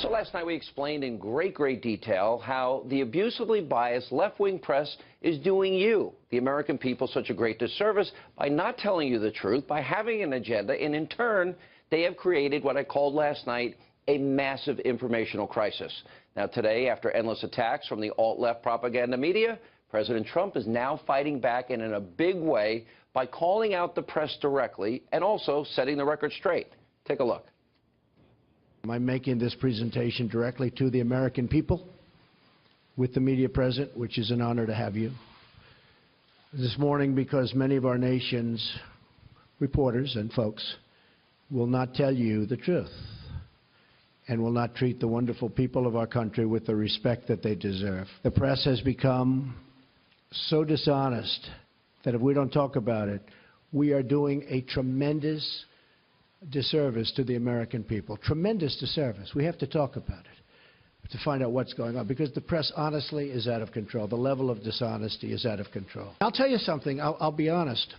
So last night we explained in great detail how the abusively biased left-wing press is doing you, the American people, such a great disservice by not telling you the truth, by having an agenda, and in turn, they have created what I called last night a massive informational crisis. Now today, after endless attacks from the alt-left propaganda media, President Trump is now fighting back and in a big way by calling out the press directly and also setting the record straight. Take a look. I'm making this presentation directly to the American people with the media present, which is an honor to have you. This morning, because many of our nation's reporters and folks will not tell you the truth and will not treat the wonderful people of our country with the respect that they deserve. The press has become so dishonest that if we don't talk about it, we are doing a tremendous disservice to the American people. Tremendous disservice. We have to talk about it to find out what's going on, because the press honestly is out of control. The level of dishonesty is out of control. I'll tell you something. I'll be honest,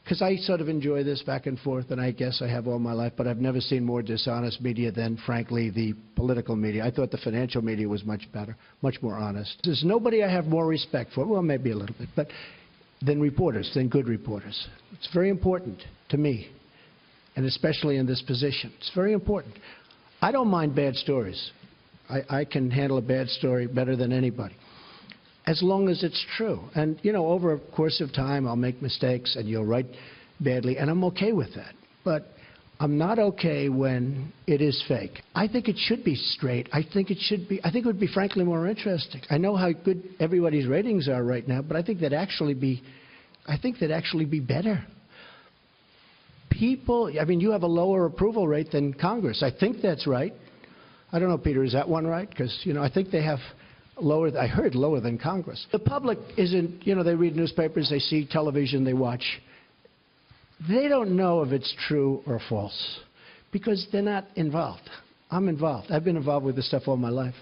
because I sort of enjoy this back and forth, and I guess I have all my life, but I've never seen more dishonest media than, frankly, the political media. I thought the financial media was much better, much more honest. There's nobody I have more respect for, well, maybe a little bit, but than reporters, than good reporters. It's very important to me, and especially in this position. It's very important. I don't mind bad stories. I can handle a bad story better than anybody, as long as it's true. And, you know, over a course of time, I'll make mistakes, and you'll write badly, and I'm okay with that. But I'm not okay when it is fake. I think it should be straight. I think it would be, frankly, more interesting. I know how good everybody's ratings are right now, but I think that'd actually be better. People, I mean, you have a lower approval rate than Congress. I think that's right. I don't know, Peter, is that one right? Because, you know, I think they have lower, I heard lower than Congress. The public isn't, you know, they read newspapers, they see television, they watch. They don't know if it's true or false because they're not involved. I'm involved. I've been involved with this stuff all my life.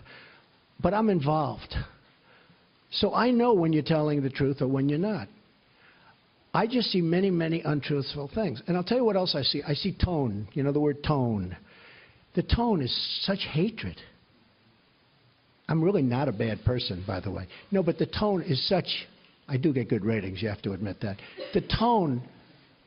But I'm involved. So I know when you're telling the truth or when you're not. I just see many untruthful things. And I'll tell you what else I see. I see tone. You know the word tone. The tone is such hatred. I'm really not a bad person, by the way. No, but the tone is such, I do get good ratings, you have to admit that. The tone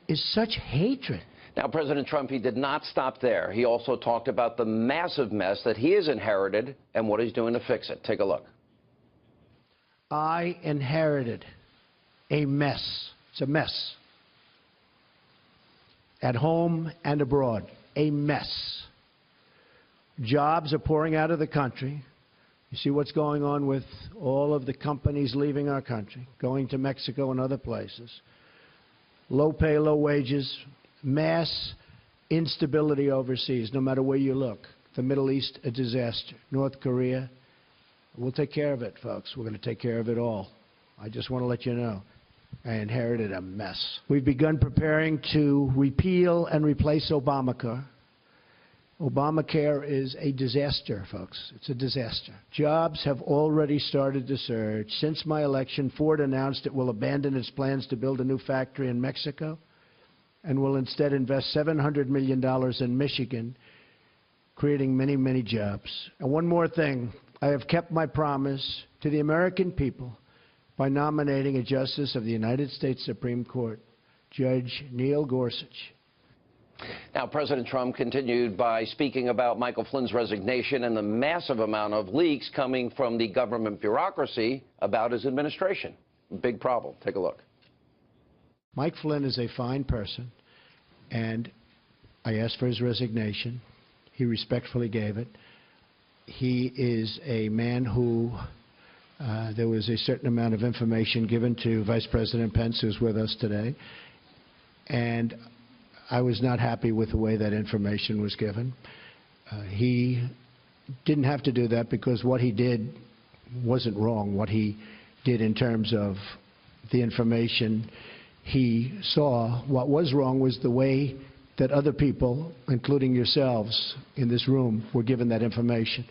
is such hatred. Now, President Trump, he did not stop there. He also talked about the massive mess that he has inherited and what he's doing to fix it. Take a look. I inherited a mess. It's a mess. At home and abroad, a mess. Jobs are pouring out of the country. You see what's going on with all of the companies leaving our country, going to Mexico and other places. Low pay, low wages, mass instability overseas, no matter where you look. The Middle East, a disaster. North Korea, we'll take care of it, folks. We're going to take care of it all. I just want to let you know. I inherited a mess. We've begun preparing to repeal and replace Obamacare. Obamacare is a disaster, folks. It's a disaster. Jobs have already started to surge. Since my election, Ford announced it will abandon its plans to build a new factory in Mexico and will instead invest $700 million in Michigan, creating many jobs. And one more thing. I have kept my promise to the American people by nominating a justice of the United States Supreme Court, Judge Neil Gorsuch. Now, President Trump continued by speaking about Michael Flynn's resignation and the massive amount of leaks coming from the government bureaucracy about his administration. Big problem. Take a look. Mike Flynn is a fine person, and I asked for his resignation. He respectfully gave it. He is a man who there was a certain amount of information given to Vice President Pence, who's with us today, and I was not happy with the way that information was given. He didn't have to do that because what he did wasn't wrong. What he did in terms of the information he saw, what was wrong was the way that other people, including yourselves in this room, were given that information.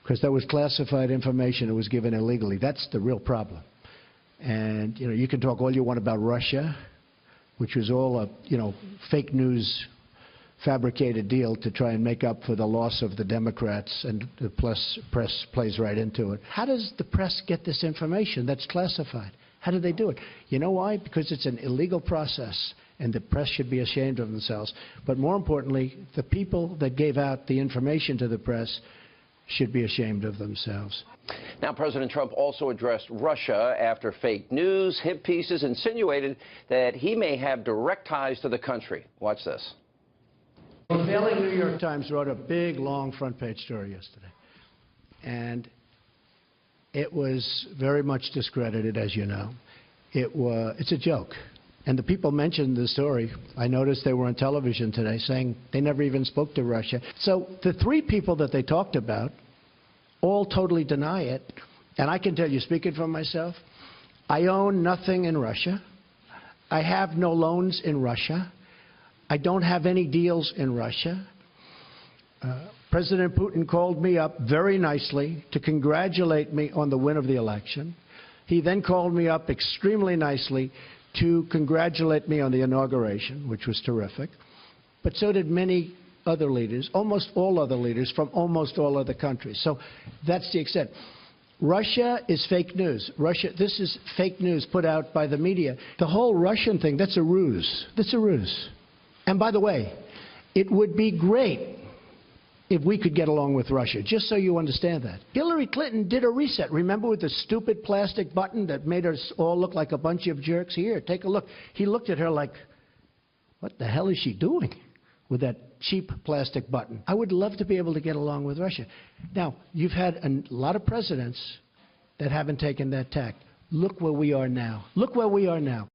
Because that was classified information that was given illegally. That's the real problem. And, you know, you can talk all you want about Russia, which was all a, fake news fabricated deal to try and make up for the loss of the Democrats, and the press plays right into it. How does the press get this information that's classified? How do they do it? You know why? Because it's an illegal process, and the press should be ashamed of themselves. But more importantly, the people that gave out the information to the press should be ashamed of themselves. Now, President Trump also addressed Russia after fake news, hit pieces insinuated that he may have direct ties to the country. Watch this. The Daily New York Times wrote a big, long front-page story yesterday, and it was very much discredited, as you know. It's a joke. And the people mentioned the story. I noticed they were on television today saying they never even spoke to Russia. So the three people that they talked about all totally deny it. And I can tell you, speaking for myself, I own nothing in Russia. I have no loans in Russia. I don't have any deals in Russia. President Putin called me up very nicely to congratulate me on the win of the election. He then called me up extremely nicely to congratulate me on the inauguration, which was terrific. But so did many other leaders, almost all other leaders from almost all other countries. So that's the extent. Russia is fake news. This is fake news put out by the media. The whole Russian thing, that's a ruse. That's a ruse. And by the way, it would be great if we could get along with Russia, just so you understand that. Hillary Clinton did a reset. Remember, with the stupid plastic button that made us all look like a bunch of jerks? Here, take a look. He looked at her like, what the hell is she doing with that cheap plastic button? I would love to be able to get along with Russia. Now, you've had a lot of presidents that haven't taken that tack. Look where we are now. Look where we are now.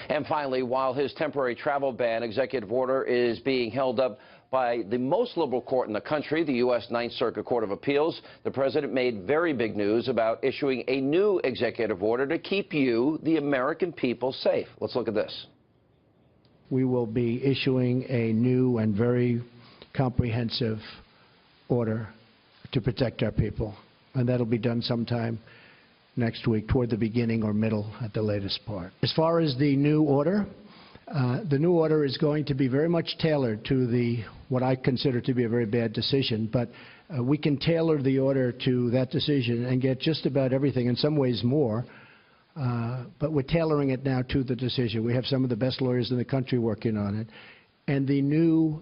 And finally, while his temporary travel ban executive order is being held up by the most liberal court in the country, the U.S. Ninth Circuit Court of Appeals, the president made very big news about issuing a new executive order to keep you, the American people, safe. Let's look at this. We will be issuing a new and very comprehensive order to protect our people, and that'll be done sometime next week, toward the beginning or middle at the latest part. As far as the new order is going to be very much tailored to what I consider to be a very bad decision, but we can tailor the order to that decision and get just about everything, in some ways more, but we're tailoring it now to the decision. We have some of the best lawyers in the country working on it, and the new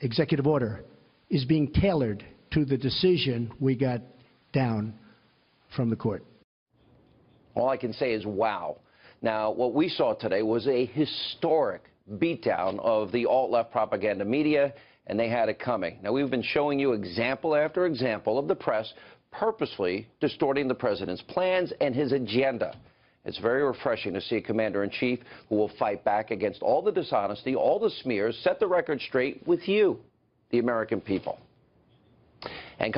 executive order is being tailored to the decision we got down from the court. All I can say is wow. Now, what we saw today was a historic beatdown of the alt-left propaganda media, and they had it coming. Now, we've been showing you example after example of the press purposely distorting the president's plans and his agenda. It's very refreshing to see a commander-in-chief who will fight back against all the dishonesty, all the smears, set the record straight with you, the American people. And